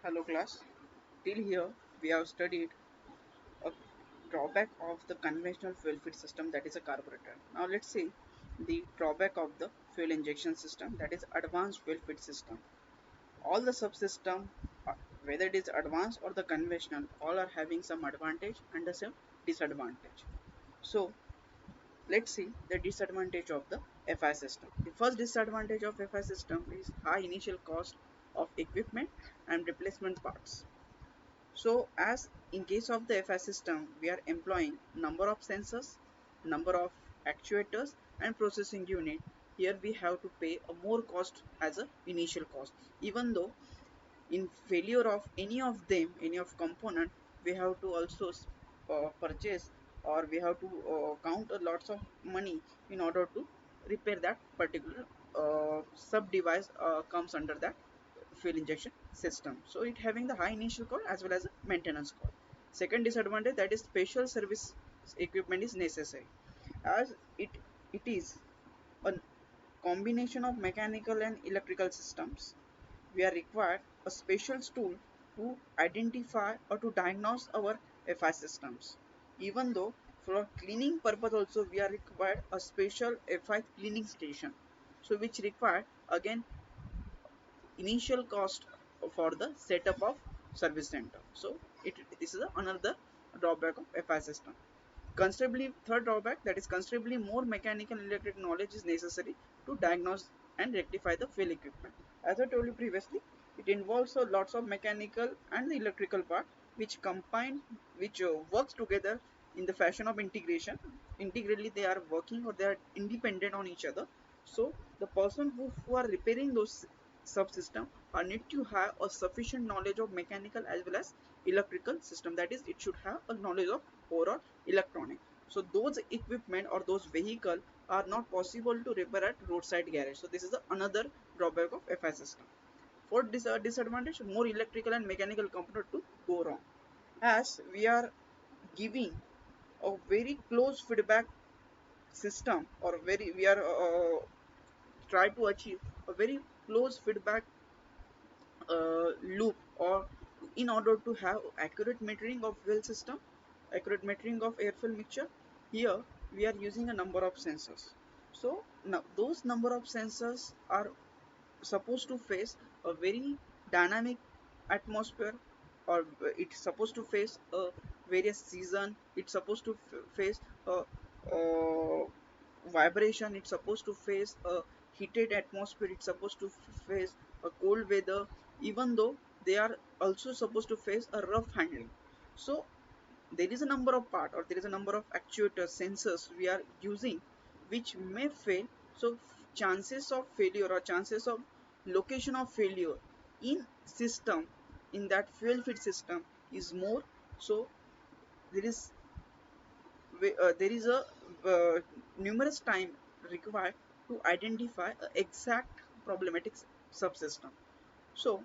Hello class. Till here we have studied a drawback of the conventional fuel feed system, that is a carburetor. Now let's see the drawback of the fuel injection system, that is advanced fuel feed system. All the subsystem, whether it is advanced or the conventional, all are having some advantage and some disadvantage. So let's see the disadvantage of the FI system. The first disadvantage of FI system is high initial cost of equipment and replacement parts. So as in case of the FI system, we are employing number of sensors, number of actuators and processing unit. Here we have to pay a more cost as a initial cost. Even though in failure of any of them, any of component, we have to also purchase, or we have to count a lots of money in order to repair that particular sub device comes under that fuel injection system. So it having the high initial cost as well as a maintenance cost. Second disadvantage, that is special service equipment is necessary, as it is a combination of mechanical and electrical systems. We are required a special tool to identify or to diagnose our FI systems. Even though for cleaning purpose also we are required a special FI cleaning station. So which require again initial cost for the setup of service center. So this is another drawback of FI system. Considerably, third drawback, that is considerably more mechanical and electric knowledge is necessary to diagnose and rectify the fail equipment. As I told you previously, it involves lots of mechanical and the electrical part which combine, which works together in the fashion of integration. Integrally, they are working or they are independent on each other. So the person who are repairing those subsystem are need to have a sufficient knowledge of mechanical as well as electrical system, that is it should have a knowledge of overall electronic. So those equipment or those vehicle are not possible to repair at roadside garage. So this is another drawback of FI system. For disadvantage, more electrical and mechanical component to go wrong, as we are giving a very close feedback system, or very we are try to achieve a very close feedback loop, or in order to have accurate metering of fuel system, accurate metering of air fuel mixture. Here we are using a number of sensors. So now those number of sensors are supposed to face a very dynamic atmosphere, or it's supposed to face a various season, it's supposed to face a vibration, it's supposed to face a heated atmosphere, it's supposed to face a cold weather, even though they are also supposed to face a rough handling. So there is a number of part, or there is a number of actuators sensors we are using which may fail. So chances of failure or chances of location of failure in system, in that fuel feed system is more. So there is there is a numerous time required to identify a exact problematic subsystem. So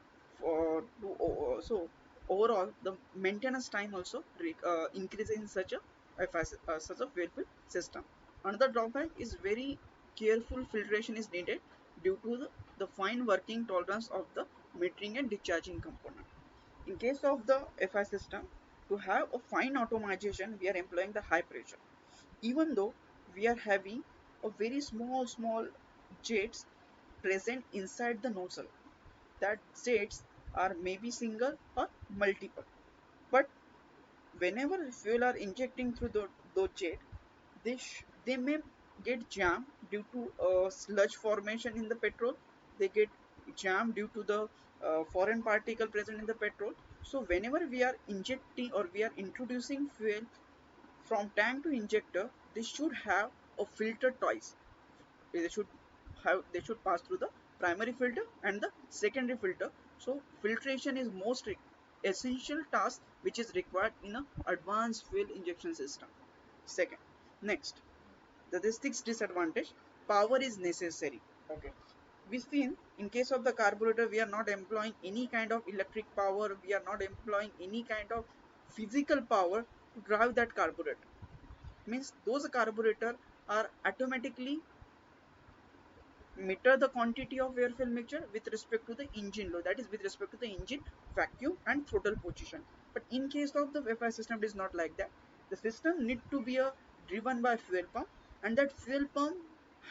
so overall the maintenance time also increases in such a such a fuel feed system. Another drawback is very careful filtration is needed due to the fine working tolerance of the metering and discharging component. In case of the FI system, to have a fine automation, we are employing the high pressure. Even though we are having a very small jets present inside the nozzle, that jets are maybe single or multiple. But whenever fuel are injecting through the jet, they may get jammed due to sludge formation in the petrol. They get jammed due to the foreign particle present in the petrol. So whenever we are injecting or we are introducing fuel from tank to injector, they should have a filter twice. They should pass through the primary filter and the secondary filter. So filtration is most essential task which is required in a advanced fuel injection system. Second, next, the sixth disadvantage, power is necessary. Okay, we seen in case of the carburetor we are not employing any kind of electric power, we are not employing any kind of physical power to drive that carburetor. Means those carburetor are automatically meter the quantity of air fuel mixture with respect to the engine load, that is with respect to the engine vacuum and throttle position. But in case of the FI system, it is not like that. The system need to be driven by fuel pump, and that fuel pump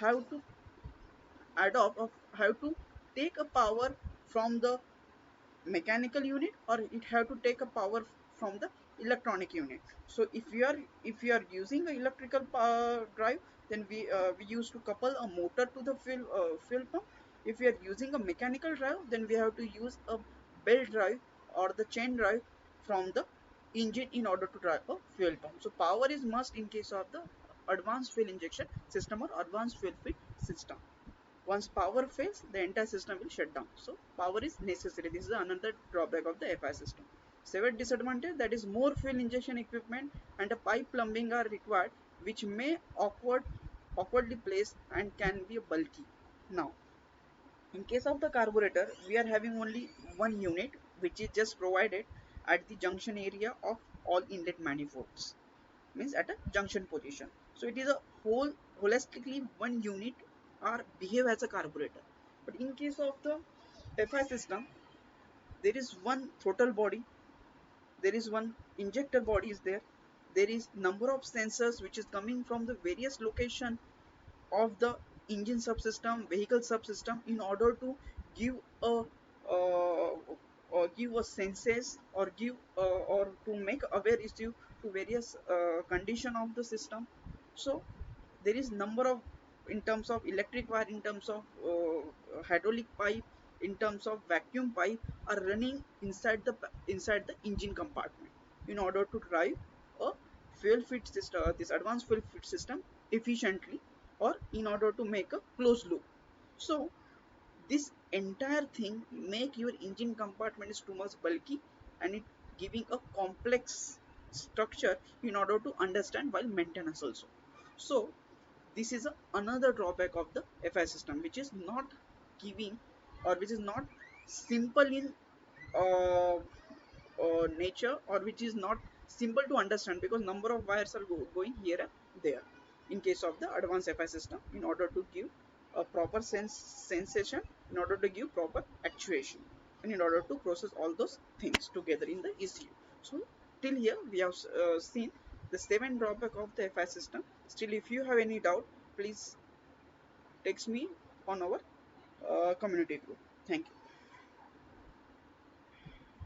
have to adopt or have to take a power from the mechanical unit, or it have to take a power from the electronic unit. So if you are using the electrical power drive, then we used to couple a motor to the fuel pump. If we are using a mechanical drive, then we have to use a belt drive or the chain drive from the engine in order to drive a fuel pump. So power is must in case of the advanced fuel injection system or advanced fuel feed system. Once power fails, the entire system will shut down. So power is necessary. This is another drawback of the FI system. Severe disadvantage, that is more fuel injection equipment and a pipe plumbing are required, which may awkwardly placed and can be bulky. Now, in case of the carburetor, we are having only one unit which is just provided at the junction area of all inlet manifolds, means at a junction position. So it is a whole holistically one unit or behave as a carburetor. But in case of the FI system, there is one throttle body, there is one injector body is there is number of sensors which is coming from the various location of the engine subsystem, vehicle subsystem, in order to give a give a senses or give or to make aware issue to various condition of the system. So there is number of, in terms of electric wire, in terms of hydraulic pipe, in terms of vacuum pipe are running inside the engine compartment in order to drive a fuel feed system, this advanced fuel feed system efficiently, or in order to make a closed loop. So this entire thing make your engine compartment is too much bulky, and it giving a complex structure in order to understand while maintenance also. So this is another drawback of the FI system, which is not giving, or which is not simple in uh, nature, or which is not simple to understand, because number of wires are going here and there in case of the advanced FI system, in order to give a proper sensation, in order to give proper actuation, and in order to process all those things together in the ECU. So till here we have seen the 7 drawback of the FI system. Still, if you have any doubt, please text me on our community group. Thank you.